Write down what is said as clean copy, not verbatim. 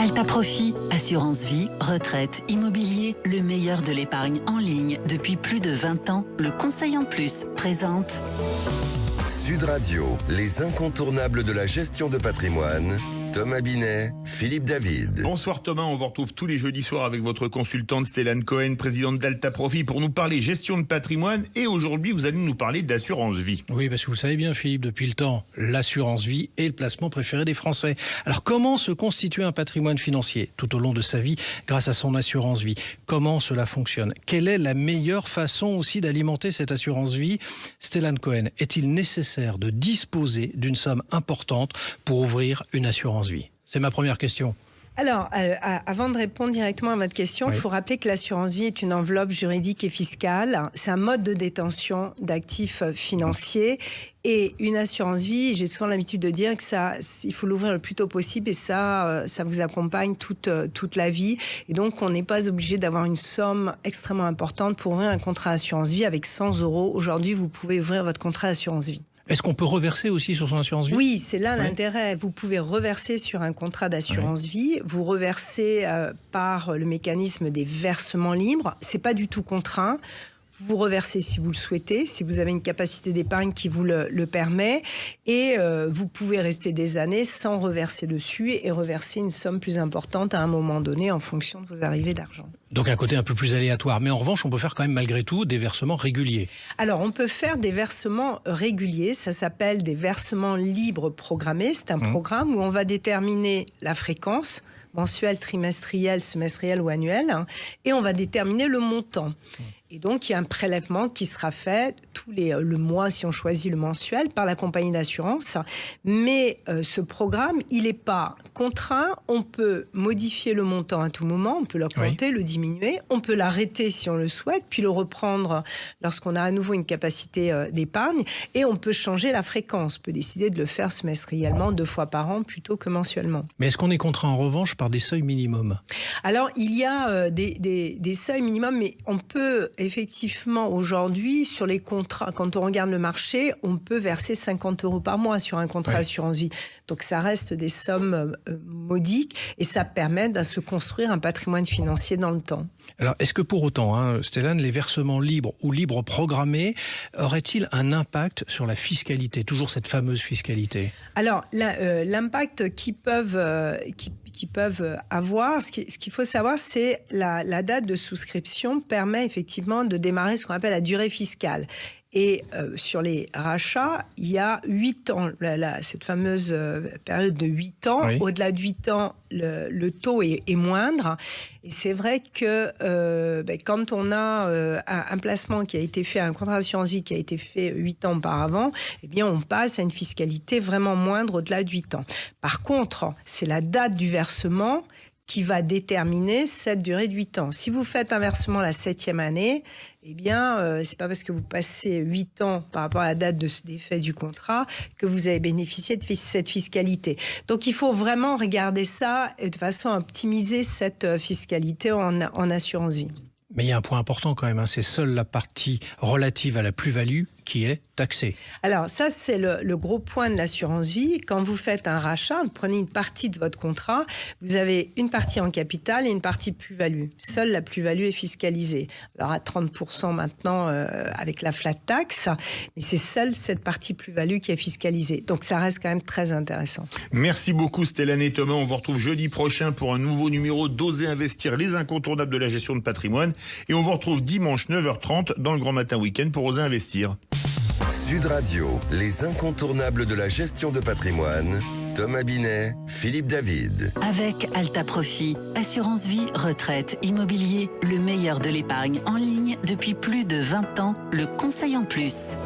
Alta Profit, assurance vie, retraite, immobilier, le meilleur de l'épargne en ligne depuis plus de 20 ans. Le Conseil en Plus présente Sud Radio, les incontournables de la gestion de patrimoine. Thomas Binet, Philippe David. Bonsoir Thomas, on vous retrouve tous les jeudis soirs avec votre consultante Stéphane Cohen, présidente d'Alta Profit, pour nous parler gestion de patrimoine. Et aujourd'hui, vous allez nous parler d'assurance vie. Oui, parce que vous savez bien, Philippe, depuis le temps, l'assurance vie est le placement préféré des Français. Alors, comment se constituer un patrimoine financier tout au long de sa vie grâce à son assurance vie? Comment cela fonctionne? Quelle est la meilleure façon aussi d'alimenter cette assurance vie? Stéphane Cohen, est-il nécessaire de disposer d'une somme importante pour ouvrir une assurance vie? C'est ma première question. Alors, avant de répondre directement à votre question, il faut rappeler que l'assurance vie est une enveloppe juridique et fiscale. C'est un mode de détention d'actifs financiers. Et une assurance vie, j'ai souvent l'habitude de dire que il faut l'ouvrir le plus tôt possible et ça vous accompagne toute la vie. Et donc, on n'est pas obligé d'avoir une somme extrêmement importante pour ouvrir un contrat d'assurance vie avec 100 €. Aujourd'hui, vous pouvez ouvrir votre contrat d'assurance vie. Est-ce qu'on peut reverser aussi sur son assurance vie? Oui, c'est là l'intérêt. Vous pouvez reverser sur un contrat d'assurance vie. Vous reversez par le mécanisme des versements libres. C'est pas du tout contraint. Vous reversez si vous le souhaitez, si vous avez une capacité d'épargne qui vous le permet. Et vous pouvez rester des années sans reverser dessus et reverser une somme plus importante à un moment donné en fonction de vos arrivées d'argent. Donc un côté un peu plus aléatoire. Mais en revanche, on peut faire quand même malgré tout des versements réguliers. Alors, on peut faire des versements réguliers. Ça s'appelle des versements libres programmés. C'est un programme où on va déterminer la fréquence mensuelle, trimestrielle, semestrielle ou annuelle. Et on va déterminer le montant. Et donc, il y a un prélèvement qui sera fait le mois, si on choisit le mensuel, par la compagnie d'assurance. Mais ce programme, il n'est pas contraint. On peut modifier le montant à tout moment. On peut l'augmenter, le diminuer. On peut l'arrêter si on le souhaite, puis le reprendre lorsqu'on a à nouveau une capacité d'épargne. Et on peut changer la fréquence. On peut décider de le faire semestriellement, 2 fois par an, plutôt que mensuellement. Mais est-ce qu'on est contraint en revanche par des seuils minimums? Alors, il y a des seuils minimums, mais on peut effectivement aujourd'hui, sur les contrats, quand on regarde le marché, on peut verser 50 € par mois sur un contrat d'assurance vie. Donc ça reste des sommes modiques et ça permet de se construire un patrimoine financier dans le temps. Alors, est-ce que pour autant, Stéphane, les versements libres ou libres programmés auraient-ils un impact sur la fiscalité, toujours cette fameuse fiscalité? Alors, l'impact qu'ils peuvent avoir, ce qu'il faut savoir, c'est la date de souscription permet effectivement de démarrer ce qu'on appelle la durée fiscale. Et sur les rachats, il y a 8 ans, cette fameuse période de 8 ans. Oui. Au-delà de 8 ans, le taux est moindre. Et c'est vrai que quand on a un placement qui a été fait, un contrat d'assurance vie qui a été fait 8 ans auparavant, eh bien on passe à une fiscalité vraiment moindre au-delà de 8 ans. Par contre, c'est la date du versement qui va déterminer cette durée de 8 ans. Si vous faites un versement la 7e année, eh bien, c'est pas parce que vous passez 8 ans par rapport à la date d'effet du contrat que vous avez bénéficié de cette fiscalité. Donc, il faut vraiment regarder ça de façon à optimiser cette fiscalité en assurance vie. Mais il y a un point important quand même, c'est seule la partie relative à la plus-value qui est taxée. Alors ça, c'est le gros point de l'assurance vie. Quand vous faites un rachat, vous prenez une partie de votre contrat, vous avez une partie en capital et une partie plus-value. Seule la plus-value est fiscalisée. Alors à 30% maintenant avec la flat tax, mais c'est seule cette partie plus-value qui est fiscalisée. Donc ça reste quand même très intéressant. Merci beaucoup Stéphane et Thomas. On vous retrouve jeudi prochain pour un nouveau numéro d'Oser investir, les incontournables de la gestion de patrimoine. Et on vous retrouve dimanche 9h30 dans le Grand Matin Week-end pour Oser investir. Sud Radio, les incontournables de la gestion de patrimoine. Thomas Binet, Philippe David. Avec Alta Profit, assurance vie, retraite, immobilier, le meilleur de l'épargne en ligne depuis plus de 20 ans, le Conseil en Plus.